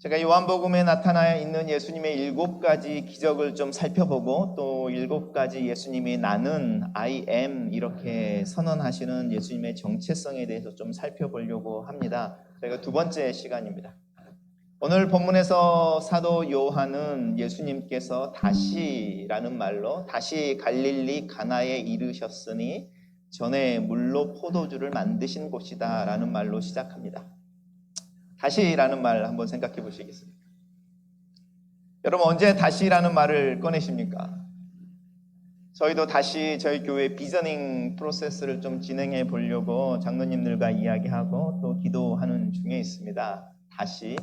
제가 요한복음에 나타나 있는 예수님의 7가지 기적을 좀 살펴보고 또 7가지 예수님이 나는 I am 이렇게 선언하시는 예수님의 정체성에 대해서 좀 살펴보려고 합니다. 저희가 두 번째 시간입니다. 오늘 본문에서 사도 요한은 예수님께서 다시라는 말로 다시 갈릴리 가나에 이르셨으니 전에 물로 포도주를 만드신 곳이다 라는 말로 시작합니다. 다시라는 말 한번 생각해 보시겠습니까? 여러분 언제 다시라는 말을 꺼내십니까? 저희도 다시 저희 교회 비저닝 프로세스를 좀 진행해 보려고 장로님들과 이야기하고 또 기도하는 중에 있습니다. 다시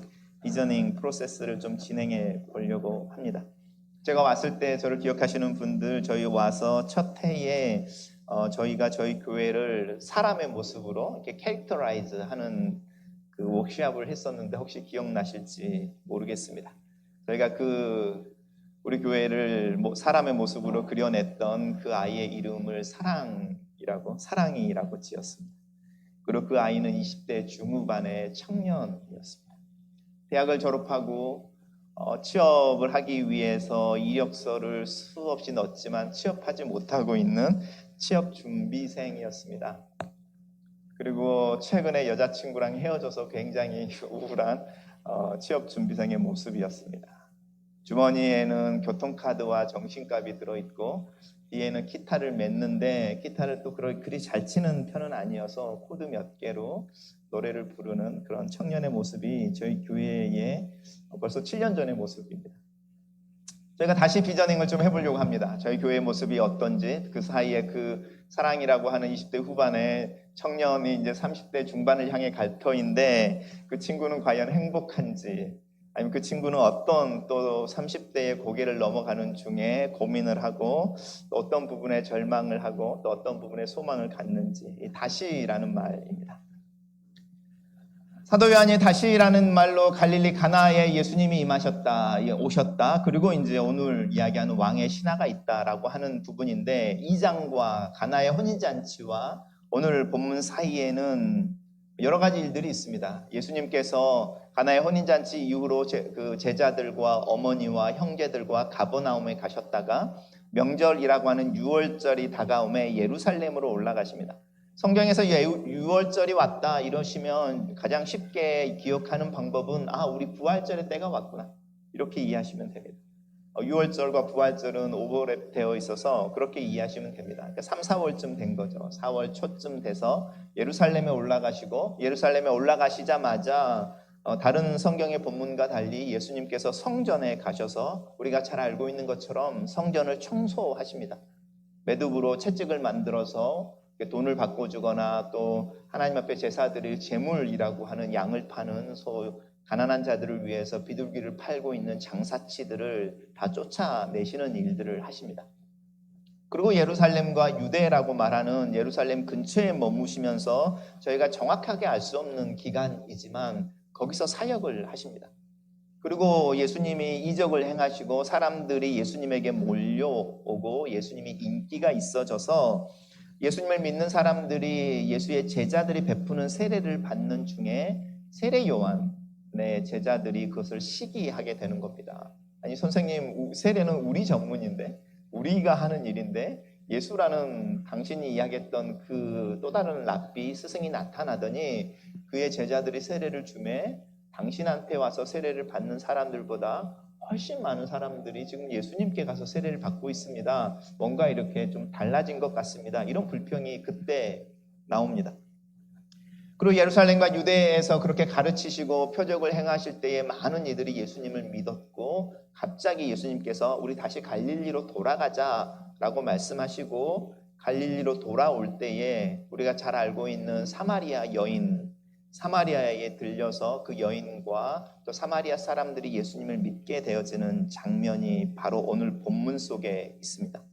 비저닝 프로세스를 좀 진행해 보려고 합니다. 제가 왔을 때 저를 기억하시는 분들, 저희 와서 첫 해에 저희가 저희 교회를 사람의 모습으로 이렇게 캐릭터라이즈 하는 그 워크숍을 했었는데 혹시 기억나실지 모르겠습니다. 저희가 우리 교회를 사람의 모습으로 그려냈던 그 아이의 이름을 사랑이라고 지었습니다. 그리고 그 아이는 20대 중후반의 청년이었습니다. 대학을 졸업하고 취업을 하기 위해서 이력서를 수없이 넣었지만 취업하지 못하고 있는 취업 준비생이었습니다. 그리고 최근에 여자친구랑 헤어져서 굉장히 우울한 취업 준비생의 모습이었습니다. 주머니에는 교통카드와 정신값이 들어있고 뒤에는 기타를 맸는데 기타를 또 그리 잘 치는 편은 아니어서 코드 몇 개로 노래를 부르는 그런 청년의 모습이 저희 교회의 벌써 7년 전의 모습입니다. 저희가 다시 비저닝을 좀 해보려고 합니다. 저희 교회의 모습이 어떤지, 그 사이에 그 사랑이라고 하는 20대 후반의 청년이 이제 30대 중반을 향해 갈 터인데 그 친구는 과연 행복한지, 아니면 그 친구는 어떤 또 30대의 고개를 넘어가는 중에 고민을 하고 또 어떤 부분에 절망을 하고 또 어떤 부분에 소망을 갖는지, 이 다시라는 말입니다. 사도 요한이 다시라는 말로 갈릴리 가나에 예수님이 오셨다. 그리고 이제 오늘 이야기하는 왕의 신하가 있다라고 하는 부분인데 2장과 가나의 혼인잔치와 오늘 본문 사이에는 여러 가지 일들이 있습니다. 예수님께서 가나의 혼인잔치 이후로 그 제자들과 어머니와 형제들과 가버나움에 가셨다가 명절이라고 하는 유월절이 다가오매 예루살렘으로 올라가십니다. 성경에서 유월절이 왔다 이러시면 가장 쉽게 기억하는 방법은 우리 부활절의 때가 왔구나 이렇게 이해하시면 됩니다. 유월절과 부활절은 오버랩되어 있어서 그렇게 이해하시면 됩니다. 그러니까 3, 4월쯤 된 거죠. 4월 초쯤 돼서 예루살렘에 올라가시고 예루살렘에 올라가시자마자 다른 성경의 본문과 달리 예수님께서 성전에 가셔서 우리가 잘 알고 있는 것처럼 성전을 청소하십니다. 매듭으로 채찍을 만들어서 돈을 바꿔주거나 또 하나님 앞에 제사 드릴 제물이라고 하는 양을 파는 가난한 자들을 위해서 비둘기를 팔고 있는 장사치들을 다 쫓아내시는 일들을 하십니다. 그리고 예루살렘과 유대라고 말하는 예루살렘 근처에 머무시면서 저희가 정확하게 알 수 없는 기간이지만 거기서 사역을 하십니다. 그리고 예수님이 이적을 행하시고 사람들이 예수님에게 몰려오고 예수님이 인기가 있어져서 예수님을 믿는 사람들이 예수의 제자들이 베푸는 세례를 받는 중에 세례 요한의 제자들이 그것을 시기하게 되는 겁니다. 아니 선생님, 세례는 우리 전문인데 우리가 하는 일인데 예수라는 당신이 이야기했던 그 또 다른 랍비 스승이 나타나더니 그의 제자들이 세례를 주매 당신한테 와서 세례를 받는 사람들보다 훨씬 많은 사람들이 지금 예수님께 가서 세례를 받고 있습니다. 뭔가 이렇게 좀 달라진 것 같습니다. 이런 불평이 그때 나옵니다. 그리고 예루살렘과 유대에서 그렇게 가르치시고 표적을 행하실 때에 많은 이들이 예수님을 믿었고 갑자기 예수님께서 우리 다시 갈릴리로 돌아가자라고 말씀하시고 갈릴리로 돌아올 때에 우리가 잘 알고 있는 사마리아에 들려서 그 여인과 또 사마리아 사람들이 예수님을 믿게 되어지는 장면이 바로 오늘 본문 속에 있습니다.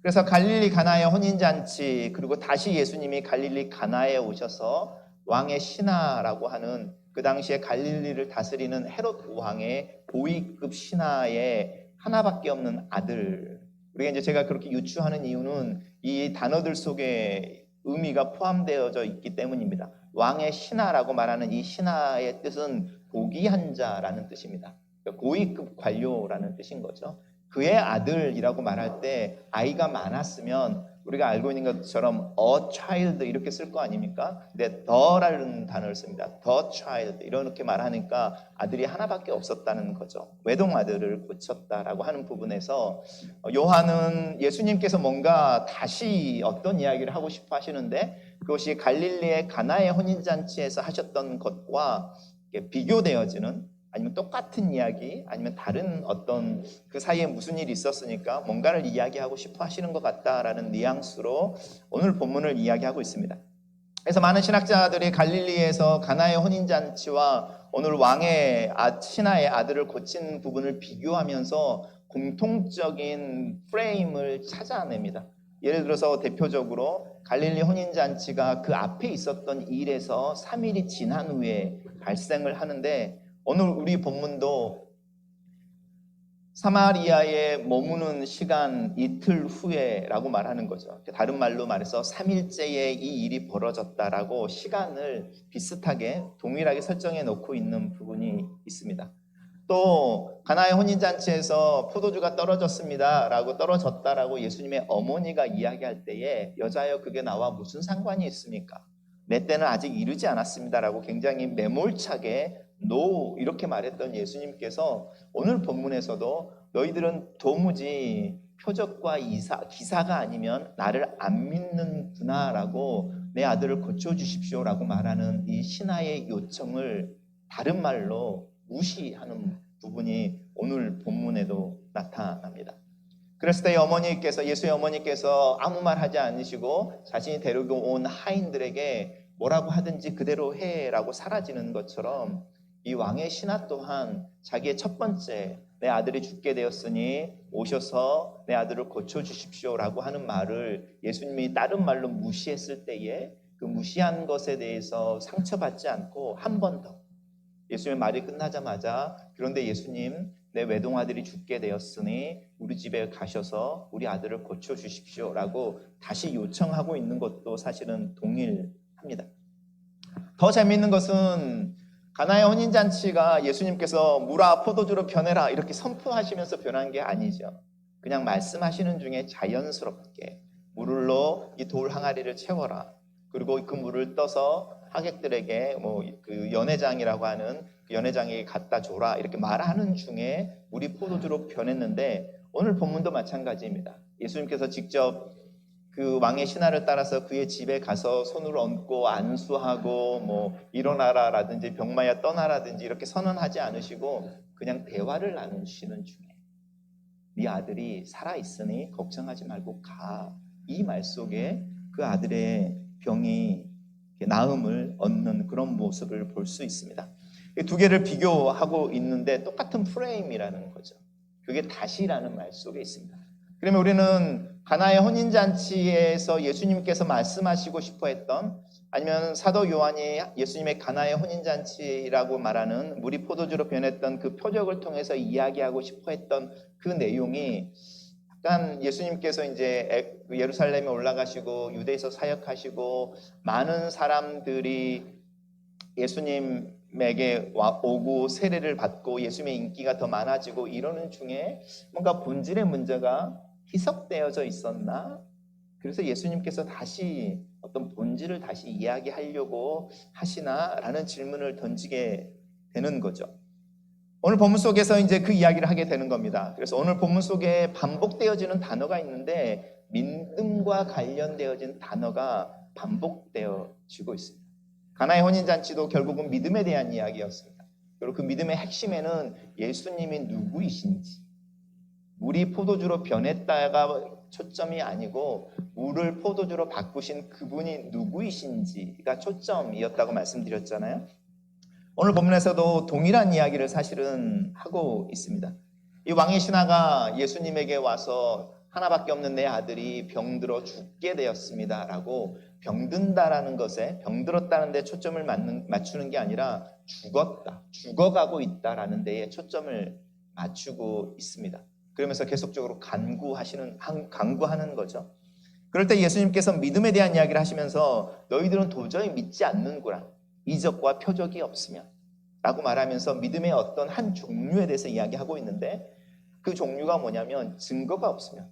그래서 갈릴리 가나의 혼인잔치, 그리고 다시 예수님이 갈릴리 가나에 오셔서 왕의 신하라고 하는 그 당시에 갈릴리를 다스리는 헤롯 왕의 고위급 신하의 하나밖에 없는 아들. 우리가 이제 제가 그렇게 유추하는 이유는 이 단어들 속에 의미가 포함되어져 있기 때문입니다. 왕의 신하라고 말하는 이 신하의 뜻은 고귀한 자라는 뜻입니다. 고위급 관료라는 뜻인 거죠. 그의 아들이라고 말할 때 아이가 많았으면 우리가 알고 있는 것처럼 a child 이렇게 쓸 거 아닙니까? 근데 the라는 단어를 씁니다. the child 이렇게 말하니까 아들이 하나밖에 없었다는 거죠. 외동 아들을 고쳤다라고 하는 부분에서 요한은 예수님께서 뭔가 다시 어떤 이야기를 하고 싶어 하시는데 그것이 갈릴리의 가나의 혼인잔치에서 하셨던 것과 비교되어지는 아니면 똑같은 이야기 아니면 다른 어떤 그 사이에 무슨 일이 있었으니까 뭔가를 이야기하고 싶어 하시는 것 같다라는 뉘앙스로 오늘 본문을 이야기하고 있습니다. 그래서 많은 신학자들이 갈릴리에서 가나의 혼인잔치와 오늘 왕의 신하의 아들을 고친 부분을 비교하면서 공통적인 프레임을 찾아냅니다. 예를 들어서 대표적으로 갈릴리 혼인잔치가 그 앞에 있었던 일에서 3일이 지난 후에 발생을 하는데 오늘 우리 본문도 사마리아에 머무는 시간 이틀 후에라고 말하는 거죠. 다른 말로 말해서 3일째에 이 일이 벌어졌다라고 시간을 비슷하게 동일하게 설정해 놓고 있는 부분이 있습니다. 또 가나의 혼인잔치에서 포도주가 떨어졌습니다라고 떨어졌다라고 예수님의 어머니가 이야기할 때에 여자여 그게 나와 무슨 상관이 있습니까? 내 때는 아직 이르지 않았습니다라고 굉장히 매몰차게 노 이렇게 말했던 예수님께서 오늘 본문에서도 너희들은 도무지 표적과 기사가 아니면 나를 안 믿는구나라고 내 아들을 고쳐주십시오라고 말하는 이 신하의 요청을 다른 말로 무시하는 부분이 오늘 본문에도 나타납니다. 그랬을 때 예수의 어머니께서 아무 말 하지 않으시고 자신이 데리고 온 하인들에게 뭐라고 하든지 그대로 해라고 사라지는 것처럼 이 왕의 신하 또한 자기의 첫 번째 내 아들이 죽게 되었으니 오셔서 내 아들을 고쳐주십시오라고 하는 말을 예수님이 다른 말로 무시했을 때에 그 무시한 것에 대해서 상처받지 않고 한 번 더 예수님의 말이 끝나자마자 그런데 예수님 내 외동아들이 죽게 되었으니 우리 집에 가셔서 우리 아들을 고쳐주십시오라고 다시 요청하고 있는 것도 사실은 동일합니다. 더 재미있는 것은 가나의 혼인잔치가 예수님께서 물아 포도주로 변해라 이렇게 선포하시면서 변한 게 아니죠. 그냥 말씀하시는 중에 자연스럽게 물로 이 돌 항아리를 채워라. 그리고 그 물을 떠서 하객들에게 그 연회장이라고 하는 그 연회장에게 갖다 줘라 이렇게 말하는 중에 물이 포도주로 변했는데 오늘 본문도 마찬가지입니다. 예수님께서 직접 그 왕의 신하를 따라서 그의 집에 가서 손을 얹고 안수하고 일어나라라든지 병마야 떠나라든지 이렇게 선언하지 않으시고 그냥 대화를 나누시는 중에 네 아들이 살아있으니 걱정하지 말고 가. 이 말 속에 그 아들의 병이 나음을 얻는 그런 모습을 볼 수 있습니다. 이 두 개를 비교하고 있는데 똑같은 프레임이라는 거죠. 그게 다시라는 말 속에 있습니다. 그러면 우리는 가나의 혼인잔치에서 예수님께서 말씀하시고 싶어 했던 아니면 사도 요한이 예수님의 가나의 혼인잔치라고 말하는 물이 포도주로 변했던 그 표적을 통해서 이야기하고 싶어 했던 그 내용이 약간 예수님께서 이제 예루살렘에 올라가시고 유대에서 사역하시고 많은 사람들이 예수님에게 오고 세례를 받고 예수님의 인기가 더 많아지고 이러는 중에 뭔가 본질의 문제가 희석되어져 있었나? 그래서 예수님께서 다시 어떤 본질을 다시 이야기하려고 하시나라는 질문을 던지게 되는 거죠. 오늘 본문 속에서 이제 그 이야기를 하게 되는 겁니다. 그래서 오늘 본문 속에 반복되어지는 단어가 있는데 믿음과 관련되어진 단어가 반복되어지고 있습니다. 가나의 혼인잔치도 결국은 믿음에 대한 이야기였습니다. 그리고 그 믿음의 핵심에는 예수님이 누구이신지 물이 포도주로 변했다가 초점이 아니고 물을 포도주로 바꾸신 그분이 누구이신지가 초점이었다고 말씀드렸잖아요. 오늘 본문에서도 동일한 이야기를 사실은 하고 있습니다. 이 왕의 신하가 예수님에게 와서 하나밖에 없는 내 아들이 병들어 죽게 되었습니다 라고 병든다라는 것에 병들었다는 데 초점을 맞추는 게 아니라 죽어가고 있다라는 데에 초점을 맞추고 있습니다. 그러면서 계속적으로 간구하는 거죠. 그럴 때 예수님께서 믿음에 대한 이야기를 하시면서 너희들은 도저히 믿지 않는구나. 이적과 표적이 없으면 라고 말하면서 믿음의 어떤 한 종류에 대해서 이야기하고 있는데 그 종류가 뭐냐면 증거가 없으면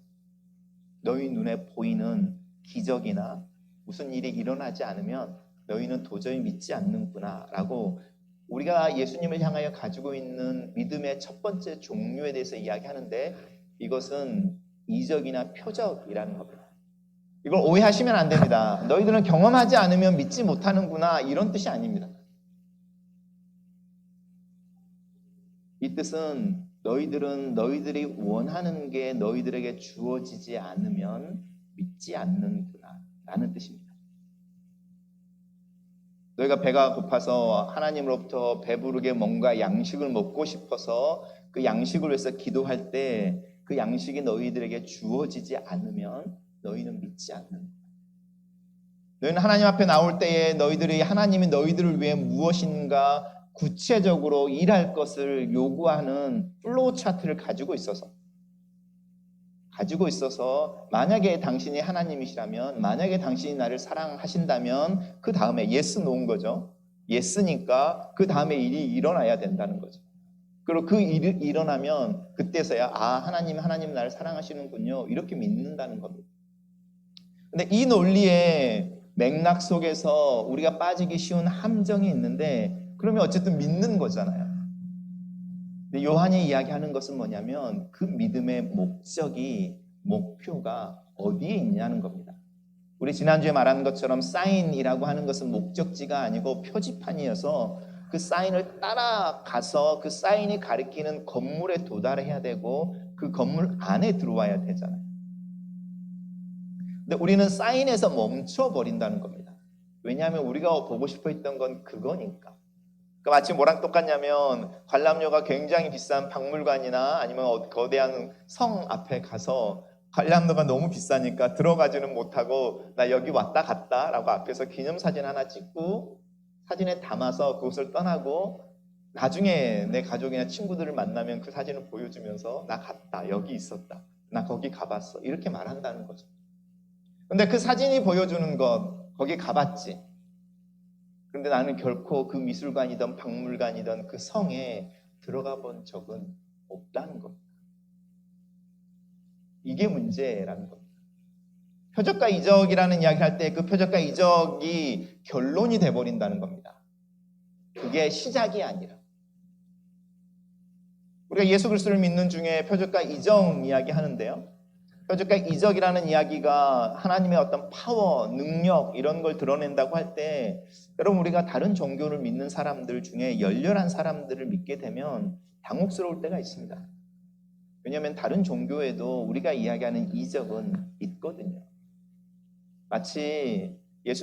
너희 눈에 보이는 기적이나 무슨 일이 일어나지 않으면 너희는 도저히 믿지 않는구나 라고 우리가 예수님을 향하여 가지고 있는 믿음의 첫 번째 종류에 대해서 이야기하는데 이것은 이적이나 표적이라는 겁니다. 이걸 오해하시면 안 됩니다. 너희들은 경험하지 않으면 믿지 못하는구나 이런 뜻이 아닙니다. 이 뜻은 너희들은 너희들이 원하는 게 너희들에게 주어지지 않으면 믿지 않는구나 라는 뜻입니다. 너희가 배가 고파서 하나님으로부터 배부르게 뭔가 양식을 먹고 싶어서 그 양식을 위해서 기도할 때 그 양식이 너희들에게 주어지지 않으면 너희는 믿지 않는다. 너희는 하나님 앞에 나올 때에 너희들이 하나님이 너희들을 위해 무엇인가 구체적으로 일할 것을 요구하는 플로우 차트를 가지고 있어서 만약에 당신이 하나님이시라면 만약에 당신이 나를 사랑하신다면 그 다음에 예스 놓은 거죠. 예스니까 그 다음에 일이 일어나야 된다는 거죠. 그리고 그 일이 일어나면 그때서야 하나님 나를 사랑하시는군요 이렇게 믿는다는 겁니다. 근데 이 논리의 맥락 속에서 우리가 빠지기 쉬운 함정이 있는데 그러면 어쨌든 믿는 거잖아요. 근데 요한이 이야기하는 것은 뭐냐면 그 믿음의 목표가 어디에 있냐는 겁니다. 우리 지난주에 말한 것처럼 사인이라고 하는 것은 목적지가 아니고 표지판이어서 그 사인을 따라가서 그 사인이 가리키는 건물에 도달해야 되고 그 건물 안에 들어와야 되잖아요. 근데 우리는 사인에서 멈춰버린다는 겁니다. 왜냐하면 우리가 보고 싶어 했던 건 그거니까. 그러니까 마치 뭐랑 똑같냐면 관람료가 굉장히 비싼 박물관이나 아니면 거대한 성 앞에 가서 관람료가 너무 비싸니까 들어가지는 못하고 나 여기 왔다 갔다 라고 앞에서 기념사진 하나 찍고 사진에 담아서 그곳을 떠나고 나중에 내 가족이나 친구들을 만나면 그 사진을 보여주면서 나 갔다 여기 있었다 나 거기 가봤어 이렇게 말한다는 거죠. 근데 그 사진이 보여주는 것 거기 가봤지. 그런데 나는 결코 그 미술관이든 박물관이든 그 성에 들어가 본 적은 없다는 겁니다. 이게 문제라는 겁니다. 표적과 이적이라는 이야기를 할 때 그 표적과 이적이 결론이 돼버린다는 겁니다. 그게 시작이 아니라. 우리가 예수 그리스도를 믿는 중에 표적과 이적 이야기 하는데요. 표적과 이적이라는 이야기가 하나님의 어떤 파워, 능력 이런 걸 드러낸다고 할 때 여러분 우리가 다른 종교를 믿는 사람들 중에 열렬한 사람들을 믿게 되면 당혹스러울 때가 있습니다. 왜냐하면 다른 종교에도 우리가 이야기하는 이적은 있거든요. 마치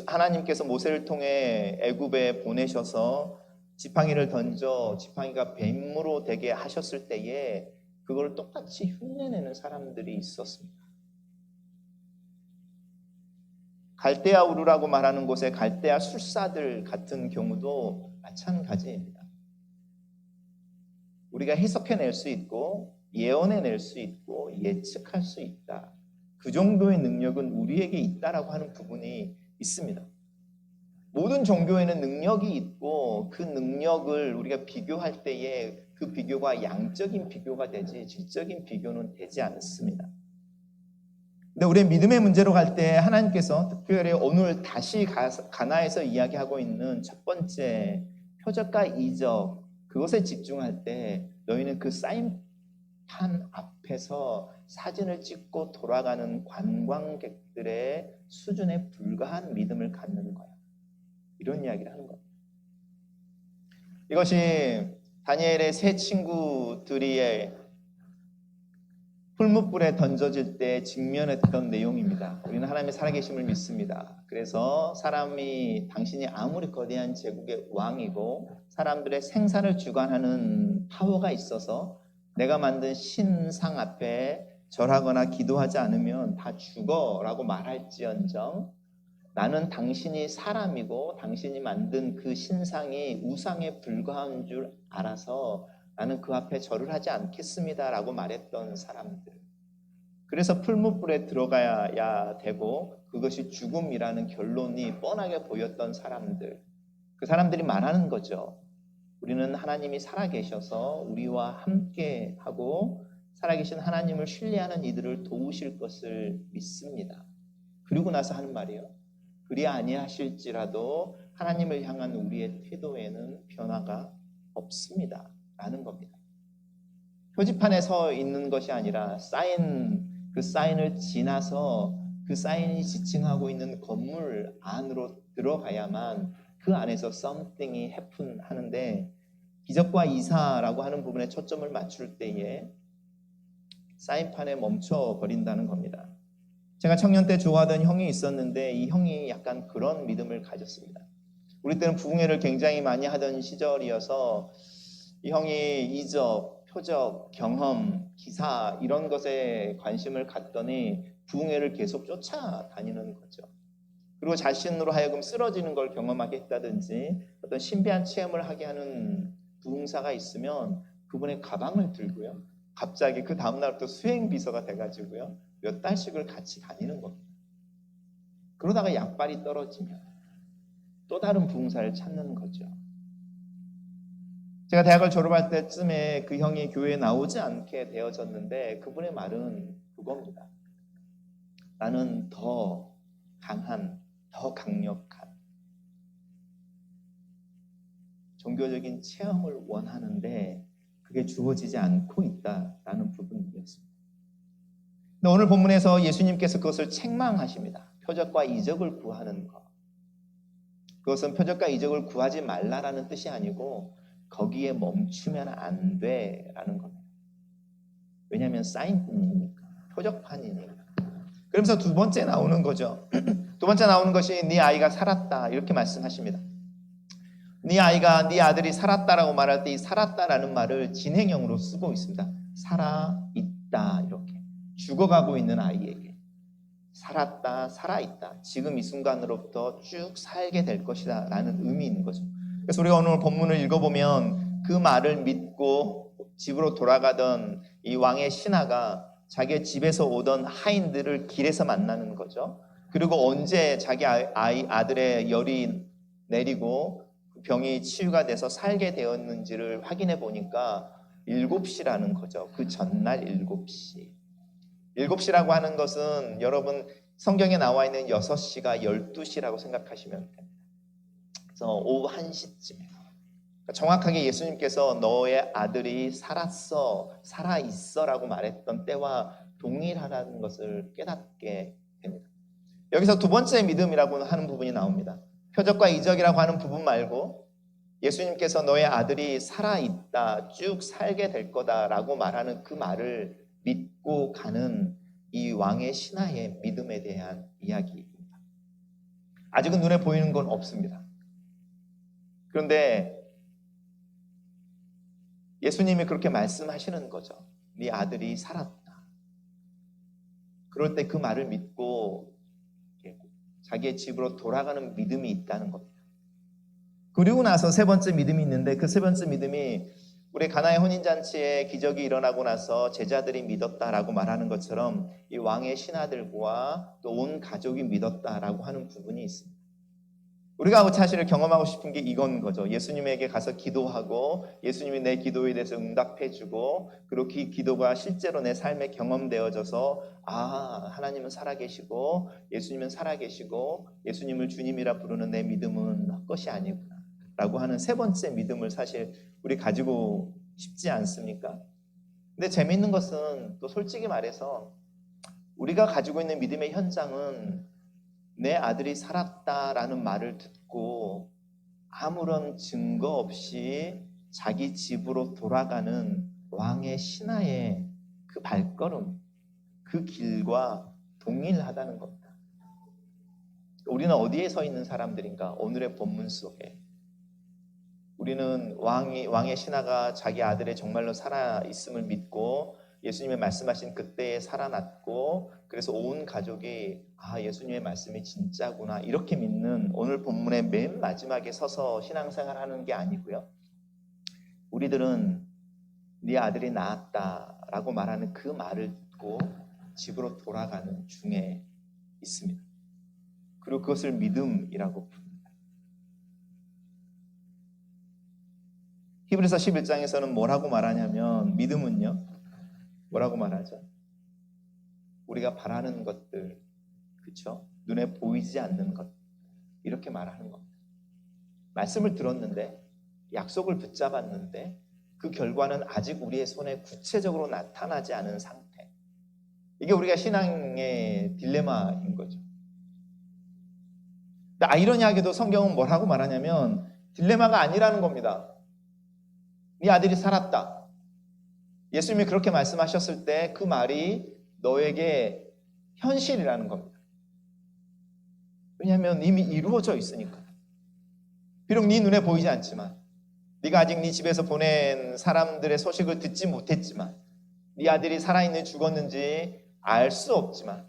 하나님께서 모세를 통해 애굽에 보내셔서 지팡이를 던져 지팡이가 뱀으로 되게 하셨을 때에 그걸 똑같이 흉내내는 사람들이 있었습니다. 갈대아 우르라고 말하는 곳에 갈대아 술사들 같은 경우도 마찬가지입니다. 우리가 해석해낼 수 있고 예언해낼 수 있고 예측할 수 있다. 그 정도의 능력은 우리에게 있다라고 하는 부분이 있습니다. 모든 종교에는 능력이 있고 그 능력을 우리가 비교할 때에 그 비교가 양적인 비교가 되지 질적인 비교는 되지 않습니다. 근데 우리의 믿음의 문제로 갈 때 하나님께서 특별히 오늘 다시 가나에서 이야기하고 있는 첫 번째 표적과 이적 그것에 집중할 때 너희는 그 사인판 앞에서 사진을 찍고 돌아가는 관광객들의 수준에 불과한 믿음을 갖는 거야. 이런 이야기를 하는 겁니다. 이것이 다니엘의 세 친구들이 풀무불에 던져질 때 직면했던 내용입니다. 우리는 하나님의 살아계심을 믿습니다. 그래서 당신이 아무리 거대한 제국의 왕이고 사람들의 생사를 주관하는 파워가 있어서 내가 만든 신상 앞에 절하거나 기도하지 않으면 다 죽어라고 말할지언정 나는 당신이 사람이고 당신이 만든 그 신상이 우상에 불과한 줄 알아서 나는 그 앞에 절을 하지 않겠습니다 라고 말했던 사람들. 그래서 풀무불에 들어가야 되고 그것이 죽음이라는 결론이 뻔하게 보였던 사람들, 그 사람들이 말하는 거죠. 우리는 하나님이 살아계셔서 우리와 함께 하고 살아계신 하나님을 신뢰하는 이들을 도우실 것을 믿습니다. 그리고 나서 하는 말이에요. 그리 아니하실지라도 하나님을 향한 우리의 태도에는 변화가 없습니다. 라는 겁니다. 표지판에 서 있는 것이 아니라 그 사인을 지나서 그 사인이 지칭하고 있는 건물 안으로 들어가야만 그 안에서 something이 happen 하는데, 기적과 이사라고 하는 부분에 초점을 맞출 때에 사인판에 멈춰버린다는 겁니다. 제가 청년 때 좋아하던 형이 있었는데 이 형이 약간 그런 믿음을 가졌습니다. 우리 때는 부흥회를 굉장히 많이 하던 시절이어서 이 형이 이적, 표적, 경험, 기사 이런 것에 관심을 갖더니 부흥회를 계속 쫓아다니는 거죠. 그리고 자신으로 하여금 쓰러지는 걸 경험하게 했다든지 어떤 신비한 체험을 하게 하는 부흥사가 있으면 그분의 가방을 들고요. 갑자기 그 다음날부터 수행비서가 돼가지고요. 몇 달씩을 같이 다니는 겁니다. 그러다가 약발이 떨어지면 또 다른 부흥사를 찾는 거죠. 제가 대학을 졸업할 때쯤에 그 형이 교회에 나오지 않게 되어졌는데 그분의 말은 그겁니다. 나는 더 강한, 더 강력한 종교적인 체험을 원하는데 그게 주어지지 않고 있다라는 부분이었습니다. 근데 오늘 본문에서 예수님께서 그것을 책망하십니다. 표적과 이적을 구하는 것. 그것은 표적과 이적을 구하지 말라라는 뜻이 아니고 거기에 멈추면 안 돼라는 겁니다. 왜냐하면 사인이니까, 표적판이니까. 그러면서 두 번째 나오는 거죠. 두 번째 나오는 것이 네 아이가 살았다 이렇게 말씀하십니다. 네 아이가, 네 아들이 살았다라고 말할 때 이 살았다라는 말을 진행형으로 쓰고 있습니다. 살아있다 이렇게. 죽어가고 있는 아이에게 살았다, 살아있다. 지금 이 순간으로부터 쭉 살게 될 것이다 라는 의미인 거죠. 그래서 우리가 오늘 본문을 읽어보면 그 말을 믿고 집으로 돌아가던 이 왕의 신하가 자기의 집에서 오던 하인들을 길에서 만나는 거죠. 그리고 언제 자기 아들의 열이 내리고 병이 치유가 돼서 살게 되었는지를 확인해 보니까 7시라는 거죠. 그 전날 7시. 7시라고 하는 것은 여러분 성경에 나와 있는 6시가 12시라고 생각하시면 됩니다. 그래서 오후 1시쯤에 정확하게 예수님께서 너의 아들이 살아있어 라고 말했던 때와 동일하다는 것을 깨닫게 됩니다. 여기서 두 번째 믿음이라고 하는 부분이 나옵니다. 표적과 이적이라고 하는 부분 말고 예수님께서 너의 아들이 살아있다, 쭉 살게 될 거다라고 말하는 그 말을 믿고 가는 이 왕의 신하의 믿음에 대한 이야기입니다. 아직은 눈에 보이는 건 없습니다. 그런데 예수님이 그렇게 말씀하시는 거죠. 네 아들이 살았다. 그럴 때 그 말을 믿고 자기의 집으로 돌아가는 믿음이 있다는 겁니다. 그리고 나서 세 번째 믿음이 있는데 그 세 번째 믿음이 우리 가나의 혼인잔치에 기적이 일어나고 나서 제자들이 믿었다라고 말하는 것처럼 이 왕의 신하들과 또 온 가족이 믿었다라고 하는 부분이 있습니다. 우리가 사실을 경험하고 싶은 게 이건 거죠. 예수님에게 가서 기도하고 예수님이 내 기도에 대해서 응답해주고 그리고 그 기도가 실제로 내 삶에 경험되어져서 하나님은 살아계시고 예수님은 살아계시고 예수님을 주님이라 부르는 내 믿음은 헛것이 아니구나 라고 하는 세 번째 믿음을 사실 우리 가지고 싶지 않습니까? 근데 재미있는 것은 또 솔직히 말해서 우리가 가지고 있는 믿음의 현장은 내 아들이 살았다라는 말을 듣고 아무런 증거 없이 자기 집으로 돌아가는 왕의 신하의 그 발걸음, 그 길과 동일하다는 겁니다. 우리는 어디에 서 있는 사람들인가? 오늘의 본문 속에 우리는 왕의 신하가 자기 아들의 정말로 살아있음을 믿고 예수님의 말씀하신 그때에 살아났고 그래서 온 가족이 예수님의 말씀이 진짜구나 이렇게 믿는 오늘 본문의 맨 마지막에 서서 신앙생활하는 게 아니고요. 우리들은 네 아들이 나았다라고 말하는 그 말을 듣고 집으로 돌아가는 중에 있습니다. 그리고 그것을 믿음이라고 부릅니다. 히브리서 11장에서는 뭐라고 말하냐면 믿음은요, 뭐라고 말하죠? 우리가 바라는 것들, 그렇죠? 눈에 보이지 않는 것, 이렇게 말하는 겁니다. 말씀을 들었는데, 약속을 붙잡았는데 그 결과는 아직 우리의 손에 구체적으로 나타나지 않은 상태. 이게 우리가 신앙의 딜레마인 거죠. 아이러니하게도 성경은 뭐라고 말하냐면 딜레마가 아니라는 겁니다. 네 아들이 살았다. 예수님이 그렇게 말씀하셨을 때 그 말이 너에게 현실이라는 겁니다. 왜냐하면 이미 이루어져 있으니까. 비록 네 눈에 보이지 않지만, 네가 아직 네 집에서 보낸 사람들의 소식을 듣지 못했지만, 네 아들이 살아있는지 죽었는지 알 수 없지만,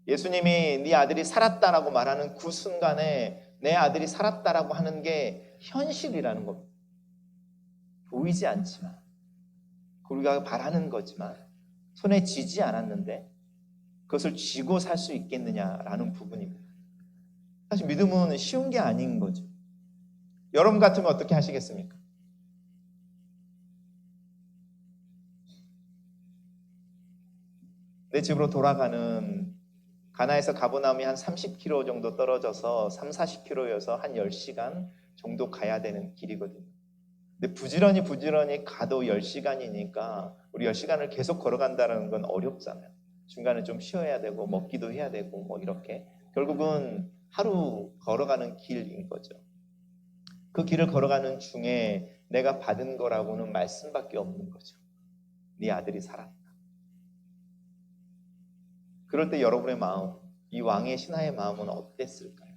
예수님이 네 아들이 살았다라고 말하는 그 순간에 내 아들이 살았다라고 하는 게 현실이라는 겁니다. 보이지 않지만, 우리가 바라는 거지만 손에 쥐지 않았는데 그것을 쥐고 살 수 있겠느냐라는 부분입니다. 사실 믿음은 쉬운 게 아닌 거죠. 여러분 같으면 어떻게 하시겠습니까? 내 집으로 돌아가는, 가나에서 가버나움이 한 30km 정도 떨어져서 3, 40km여서 한 10시간 정도 가야 되는 길이거든요. 근데 부지런히 가도 10시간이니까 우리 10시간을 계속 걸어간다는 건 어렵잖아요. 중간에 좀 쉬어야 되고 먹기도 해야 되고 뭐 이렇게 결국은 하루 걸어가는 길인 거죠. 그 길을 걸어가는 중에 내가 받은 거라고는 말씀밖에 없는 거죠. 네 아들이 살았다. 그럴 때 여러분의 마음, 이 왕의 신하의 마음은 어땠을까요?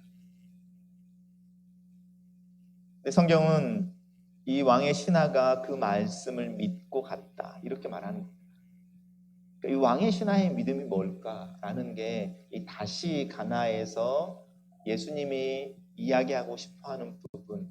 근데 성경은 이 왕의 신하가 그 말씀을 믿고 갔다, 이렇게 말하는 겁니다. 이 왕의 신하의 믿음이 뭘까라는 게 이 다시 가나에서 예수님이 이야기하고 싶어하는 부분,